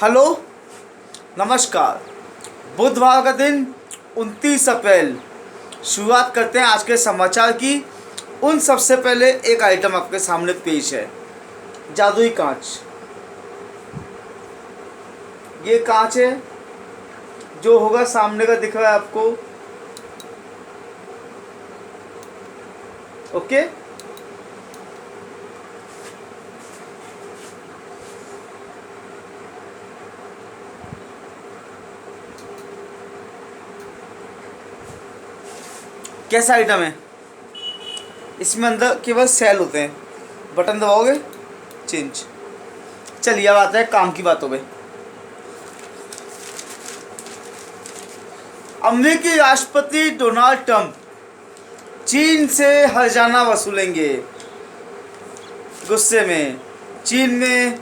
Hello, नमस्कार। बुधवार का दिन 29 अप्रैल। शुरुआत करते हैं आज के समाचार की। उन सबसे पहले एक आइटम आपके सामने पेश है। जादुई कांच। ये कांच है जो होगा सामने का दिख रहा है आपको। ओके, कैसा आइटम है? इसमें अंदर केवल सेल होते हैं, बटन दबाओगे चेंज। चलिए अब आता है काम की बातों में। अमेरिकी राष्ट्रपति डोनाल्ड ट्रंप चीन से हर्जाना वसूलेंगे। गुस्से में चीन में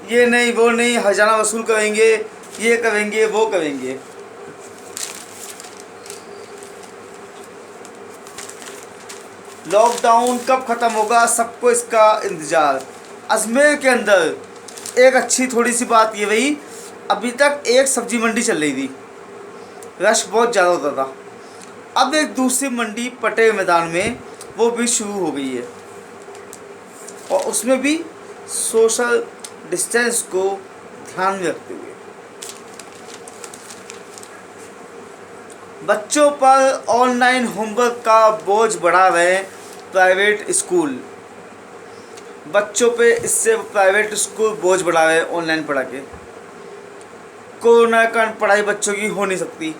ये नहीं वो नहीं, हर्जाना वसूल करेंगे, ये करेंगे वो करेंगे। लॉकडाउन कब ख़त्म होगा, सबको इसका इंतज़ार। अजमेर के अंदर एक अच्छी थोड़ी सी बात ये रही, अभी तक एक सब्जी मंडी चल रही थी, रश बहुत ज़्यादा होता था। अब एक दूसरी मंडी पटेल मैदान में वो भी शुरू हो गई है, और उसमें भी सोशल डिस्टेंस को ध्यान में रखते हुए। बच्चों पर ऑनलाइन होमवर्क का बोझ बढ़ा रहे हैं प्राइवेट स्कूल। बच्चों पे इससे प्राइवेट स्कूल बोझ बढ़ा रहे हैं ऑनलाइन पढ़ा के। कोरोना के कारण पढ़ाई बच्चों की हो नहीं सकती,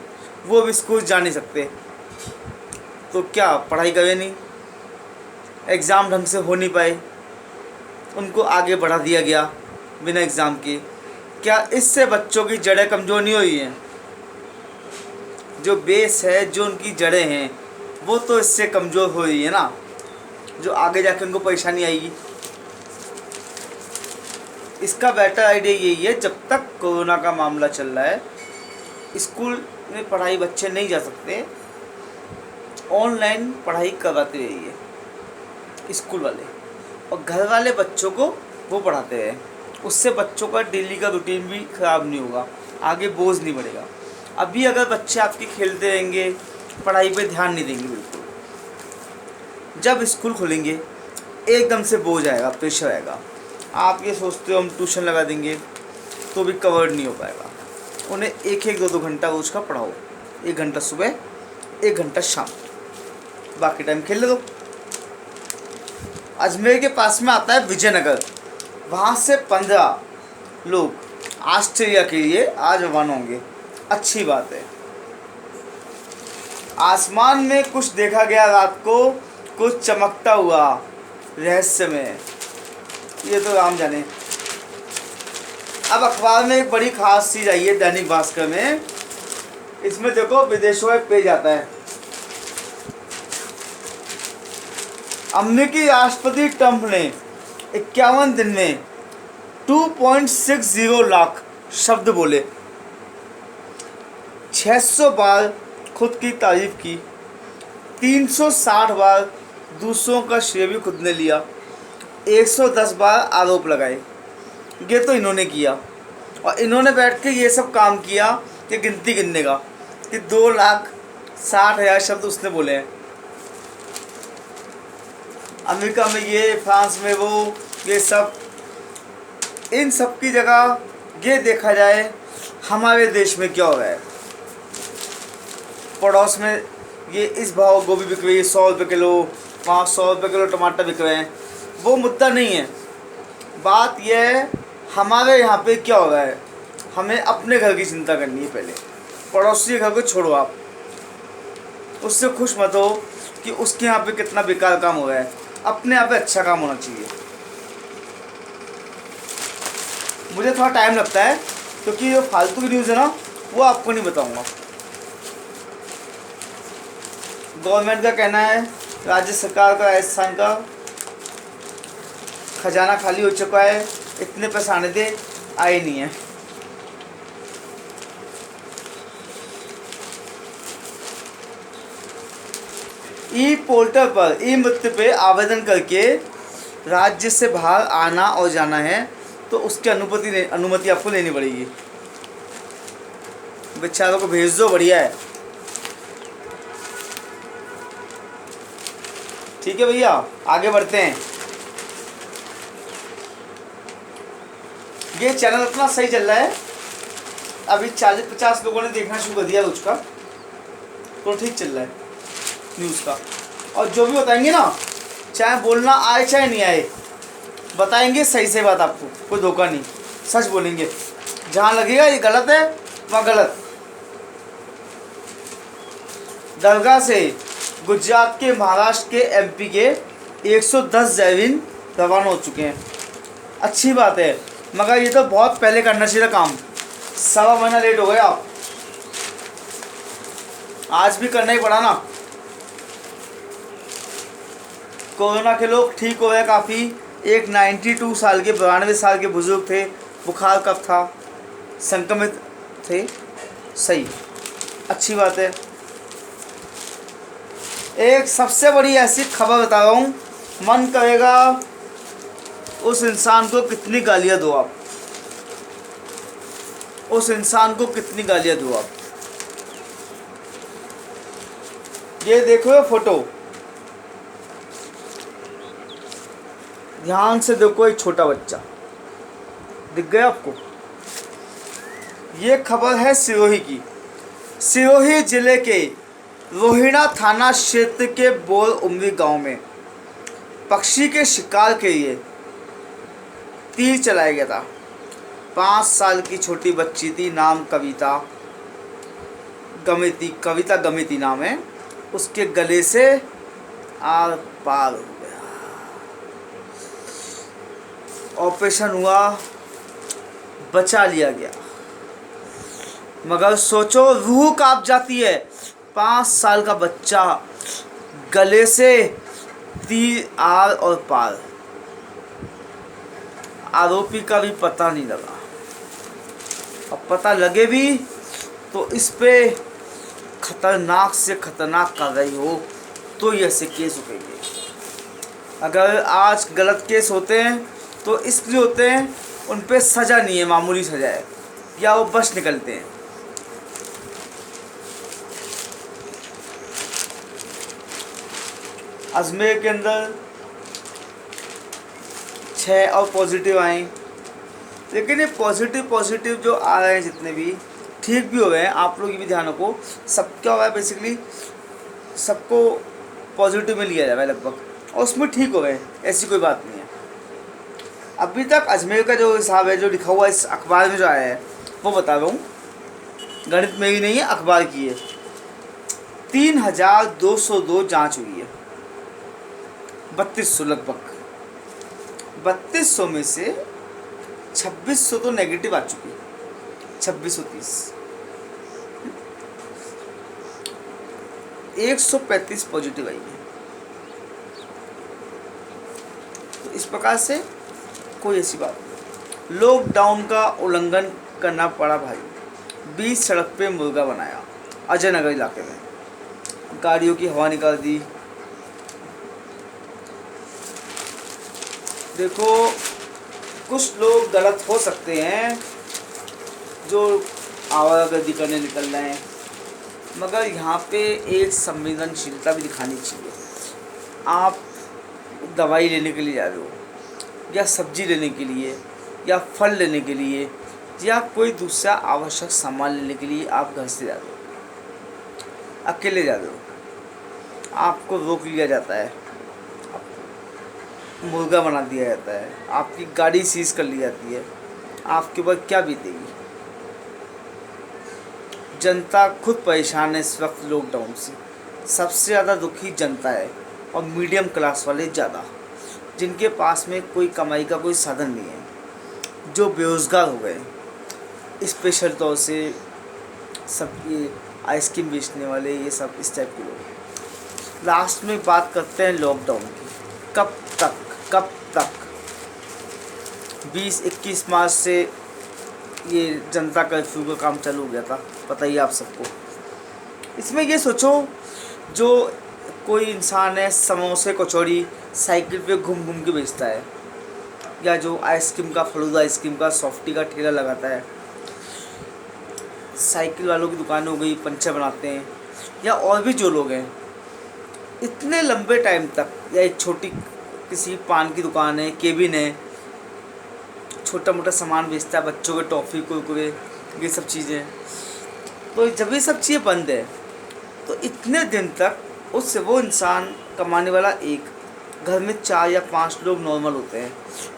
वो भी स्कूल जा नहीं सकते, तो क्या पढ़ाई करें नहीं, एग्ज़ाम ढंग से हो नहीं पाए, उनको आगे बढ़ा दिया गया बिना एग्ज़ाम के। क्या इससे बच्चों की जड़ें कमज़ोर नहीं हुई हैं? जो बेस है, जो उनकी जड़ें हैं, वो तो इससे कमज़ोर हो रही है ना, जो आगे जाके उनको परेशानी आएगी। इसका बेटर आइडिया यही है, जब तक कोरोना का मामला चल रहा है, स्कूल में पढ़ाई बच्चे नहीं जा सकते, ऑनलाइन पढ़ाई करवाते रहिए स्कूल वाले, और घर वाले बच्चों को वो पढ़ाते रहे। उससे बच्चों का डेली का रूटीन भी ख़राब नहीं होगा, आगे बोझ नहीं बढ़ेगा। अभी अगर बच्चे आपके खेलते रहेंगे, पढ़ाई पे ध्यान नहीं देंगे बिल्कुल, जब स्कूल खुलेंगे एकदम से बोझ आएगा, प्रेशर आएगा। आप ये सोचते हो हम ट्यूशन लगा देंगे तो भी कवर नहीं हो पाएगा। उन्हें एक एक दो दो घंटा रोज का पढ़ाओ, 1 घंटा सुबह 1 घंटा शाम, बाकी टाइम खेल दो। अजमेर के पास में आता है विजयनगर, वहाँ से 15 लोग ऑस्ट्रेलिया के लिए आज रवाना होंगे। अच्छी बात है। आसमान में कुछ देखा गया रात को, कुछ चमकता हुआ रहस्यमय, ये तो राम जाने। अब अखबार में एक बड़ी खास चीज़ आई है दैनिक भास्कर में, इसमें देखो विदेशों में पेज आता है। अमेरिकी राष्ट्रपति ट्रंप ने 51 दिन में 2.60 लाख शब्द बोले, 600 बार खुद की तारीफ की, 360 बार दूसरों का श्रेय भी खुद ने लिया, 110 बार आरोप लगाए। ये तो इन्होंने किया, और इन्होंने बैठ के ये सब काम किया कि गिनती गिनने का, कि 2,60,000 शब्द उसने बोले हैं। अमेरिका में ये, फ्रांस में वो, ये सब, इन सब की जगह ये देखा जाए हमारे देश में क्या हो रहा है। पड़ोस में ये इस भाव गोभी बिक रही है 100 रुपये किलो, वहाँ 100 रुपये किलो टमाटर बिक रहे हैं, वो मुद्दा नहीं है। बात यह है हमारे यहाँ पे क्या हो रहा है। हमें अपने घर की चिंता करनी है पहले, पड़ोसी के घर को छोड़ो। आप उससे खुश मत हो कि उसके यहाँ पे कितना बेकार काम हो रहा है, अपने यहाँ पे अच्छा काम होना चाहिए। मुझे थोड़ा टाइम लगता है क्योंकि जो फालतू की न्यूज़ है ना, वो आपको नहीं बताऊँगा। गवर्नमेंट का कहना है, राज्य सरकार का, राजस्थान का खजाना खाली हो चुका है, इतने पैसे आने दे, आए नहीं है। ई पोर्टल पर ई मृत्यु पे आवेदन करके राज्य से बाहर आना और जाना है, तो उसकी अनुमति आपको लेनी पड़ेगी। बेचारों को भेज दो, बढ़िया है। ठीक है भैया, आगे बढ़ते हैं। ये चैनल अपना सही चल रहा है, अभी 40-50 लोगों ने देखना शुरू कर दिया है उसका, तो ठीक चल रहा है न्यूज़ का। और जो भी बताएंगे ना, चाहे बोलना आए चाहे नहीं आए, बताएंगे सही से बात आपको, कोई धोखा नहीं, सच बोलेंगे। जहाँ लगेगा ये गलत है वहाँ गलत। दरगाह से गुजरात के, महाराष्ट्र के, एमपी के 110 जैविन रवाना हो चुके हैं। अच्छी बात है, मगर ये तो बहुत पहले करना चाहिए काम। 1.25 महीना लेट हो गए आप, आज भी करना ही पड़ा ना। कोरोना के लोग ठीक हो गए काफ़ी। एक 92 साल के, 92 साल के बुजुर्ग थे, बुखार कब था, संक्रमित थे। सही, अच्छी बात है। एक सबसे बड़ी ऐसी खबर बता रहा हूँ, मन करेगा उस इंसान को कितनी गालियाँ दो आप, उस इंसान को कितनी गालियाँ दो आप। ये देखो ये फोटो, ध्यान से देखो, एक छोटा बच्चा दिख गया आपको। ये खबर है सिरोही की। सिरोही जिले के रोहिणा थाना क्षेत्र के बोर उमरी गांव में पक्षी के शिकार के लिए तीर चलाया गया था। 5 साल की छोटी बच्ची थी, नाम कविता गमिती नाम है। उसके गले से आर पार हो गया। ऑपरेशन हुआ, बचा लिया गया, मगर सोचो रूह कांप जाती है। 5 साल का बच्चा, गले से तीर आर और पार। आरोपी का भी पता नहीं लगा, अब पता लगे भी तो इस पे खतरनाक से खतरनाक कार्रवाई हो तो ये ऐसे केस उठेंगे। अगर आज गलत केस होते हैं तो इसलिए होते हैं उन पे सज़ा नहीं है, मामूली सज़ा है, या वो बच निकलते हैं। अजमेर के अंदर 6 और पॉजिटिव आए, लेकिन ये पॉजिटिव जो आ रहे हैं जितने भी ठीक भी हो गए हैं। आप लोग ये भी ध्यान रखो, सब क्या हुआ है बेसिकली, सबको पॉजिटिव में लिया जाए लगभग, और उसमें ठीक हो गए, ऐसी कोई बात नहीं है। अभी तक अजमेर का जो हिसाब है, जो लिखा हुआ इस अखबार में जो आया है, वो बता रहा हूँ, गणित में ही नहीं है, अखबार की है। 3202 जांच हुई है, 3200 लगभग। 3200 में से 2600 तो नेगेटिव आ चुकी है, 2630। 135 पॉजिटिव आई है। तो इस प्रकार से कोई ऐसी बात नहीं। लॉकडाउन का उल्लंघन करना पड़ा भाई। 20 सड़क पे मुर्गा बनाया अजय नगर इलाके में, गाड़ियों की हवा निकाल दी। देखो कुछ लोग गलत हो सकते हैं जो आवागर्दी करने निकल रहे हैं, मगर यहाँ पे एक संवेदनशीलता भी दिखानी चाहिए। आप दवाई लेने के लिए जा रहे हो, या सब्जी लेने के लिए, या फल लेने के लिए, या कोई दूसरा आवश्यक सामान लेने के लिए आप घर से जा रहे हो, अकेले जा रहे हो, आपको रोक लिया जाता है, मुर्गा बना दिया जाता है, आपकी गाड़ी सीज कर ली जाती है, आपके ऊपर क्या बीतेगी। जनता खुद परेशान है इस वक्त लॉकडाउन से। सबसे ज़्यादा दुखी जनता है, और मीडियम क्लास वाले ज़्यादा, जिनके पास में कोई कमाई का कोई साधन नहीं है, जो बेरोज़गार हो गए। स्पेशल तौर से सब ये आइसक्रीम बेचने वाले, ये सब इस टाइप के लोग। लास्ट में बात करते हैं लॉकडाउन की। कब तक 20-21 मार्च से ये जनता कर्फ्यू का काम चालू हो गया था, पता ही आप सबको। इसमें ये सोचो, जो कोई इंसान है समोसे कचौड़ी साइकिल पे घूम घूम के बेचता है, या जो आइसक्रीम का, फलूदा आइसक्रीम का, सॉफ्टी का ठेला लगाता है, साइकिल वालों की दुकान हो गई, पंचर बनाते हैं, या और भी जो लोग हैं, इतने लंबे टाइम तक, या एक छोटी किसी पान की दुकान है, केबिन है, छोटा मोटा सामान बेचता है, बच्चों के टॉफ़ी, कुरकुरे, ये सब चीज़ें, तो जब ये सब चीज़ें बंद है तो इतने दिन तक उससे वो इंसान कमाने वाला, एक घर में 4 या 5 लोग नॉर्मल होते हैं,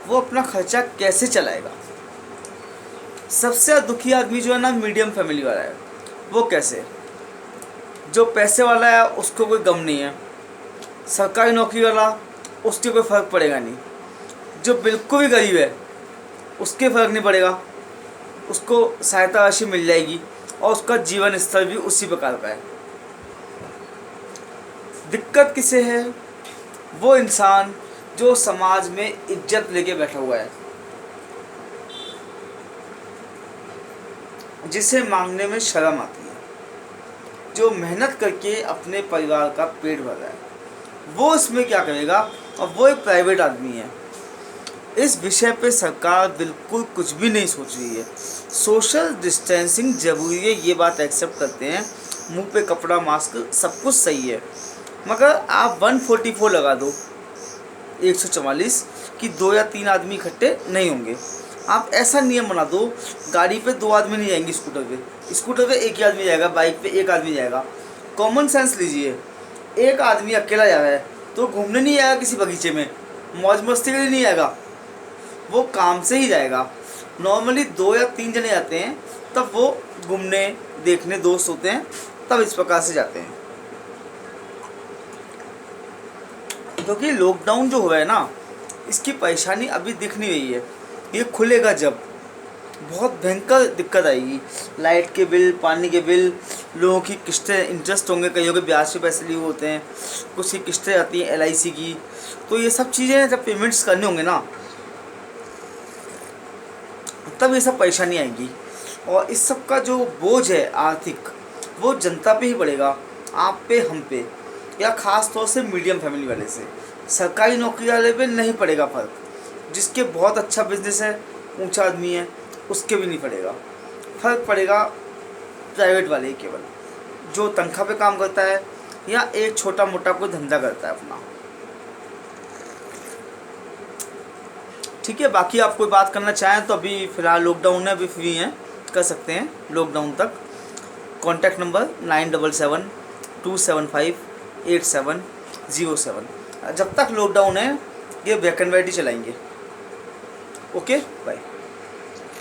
वो अपना खर्चा कैसे चलाएगा? सबसे ज़्यादा दुखी आदमी जो है ना, मीडियम फैमिली वाला है। वो कैसे? जो पैसे वाला है उसको कोई गम नहीं है, सरकारी नौकरी वाला उसके कोई फ़र्क पड़ेगा नहीं, जो बिल्कुल भी गरीब है उसके फ़र्क नहीं पड़ेगा, उसको सहायता राशि मिल जाएगी और उसका जीवन स्तर भी उसी प्रकार का है। दिक्कत किसे है? वो इंसान जो समाज में इज्जत लेके बैठा हुआ है, जिसे मांगने में शर्म आती है, जो मेहनत करके अपने परिवार का पेट भर रहा है, वो इसमें क्या करेगा? और वो एक प्राइवेट आदमी है। इस विषय पे सरकार बिल्कुल कुछ भी नहीं सोच रही है। सोशल डिस्टेंसिंग ज़रूरी है, ये बात एक्सेप्ट करते हैं, मुंह पे कपड़ा, मास्क, सब कुछ सही है, मगर आप 144 लगा दो, 144, कि 2 या 3 आदमी इकट्ठे नहीं होंगे। आप ऐसा नियम बना दो, गाड़ी पे 2 आदमी नहीं जाएंगे, स्कूटर पे 1 ही आदमी जाएगा, बाइक पे 1 आदमी जाएगा। कॉमन सेंस लीजिए, एक आदमी अकेला जा रहा है तो घूमने नहीं आएगा किसी बगीचे में, मौज मस्ती के लिए नहीं आएगा, वो काम से ही जाएगा। नॉर्मली 2 या 3 जने जाते हैं, तब वो घूमने, देखने, दोस्त होते हैं, तब इस प्रकार से जाते हैं। क्योंकि लॉकडाउन जो हुआ है ना, इसकी परेशानी अभी दिख नहीं रही है, ये खुलेगा जब बहुत भयंकर दिक्कत आएगी। लाइट के बिल, पानी के बिल, लोगों की किस्तें, इंटरेस्ट होंगे, कईयों के ब्याज पे पैसे लिए होते हैं, कुछ की किस्तें आती हैं LIC की, तो ये सब चीज़ें जब पेमेंट्स करने होंगे ना, तब ये सब परेशानी आएगी। और इस सब का जो बोझ है आर्थिक, वो जनता पे ही पड़ेगा, आप पे, हम पे, या ख़ास तौर से मीडियम फैमिली वाले से। सरकारी नौकरी वाले पे नहीं पड़ेगा फ़र्क, जिसके बहुत अच्छा बिजनेस है, ऊंचा आदमी है, उसके भी नहीं पड़ेगा फ़र्क। पड़ेगा प्राइवेट वाले ही केवल, जो तनख्वाह पे काम करता है या एक छोटा मोटा कोई धंधा करता है अपना। ठीक है, बाकी आप कोई बात करना चाहें तो अभी फ़िलहाल लॉकडाउन है, अभी फ्री हैं, कर सकते हैं लॉकडाउन तक। Contact number 9772758707। जब तक लॉकडाउन है ये ब्लैक एंड वाइट ही चलाएंगे। Okay, bye.